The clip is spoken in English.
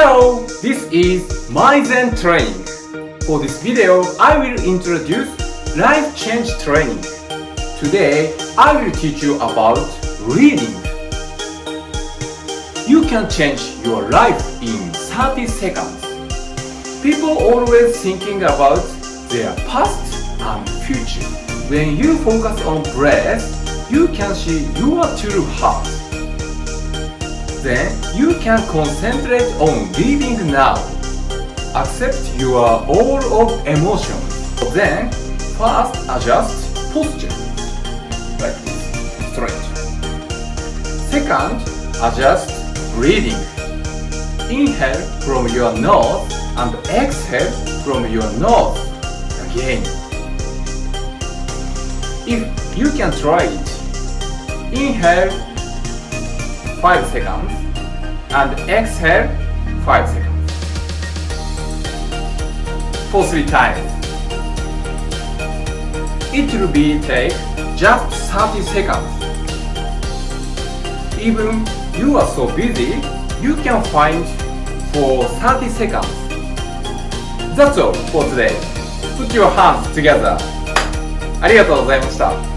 Hello, this is Maizen Training. For this video, I will introduce Life Change Training. Today, I will teach you about reading. You can change your life in 30 seconds. People always thinking about their past and future. When you focus on breath, you can see your true heart. Then you can concentrate on living now. Accept your all of emotions. Then first adjust posture. Like this, straight. Second, adjust breathing. Inhale from your nose and exhale from your nose. Again. If you can try it, inhale 5 seconds and exhale 5 seconds for 3 times. It will be take just 30 seconds. Even you are so busy, you can find for 30 seconds. That's all for today. Put your hands together. ありがとうございました。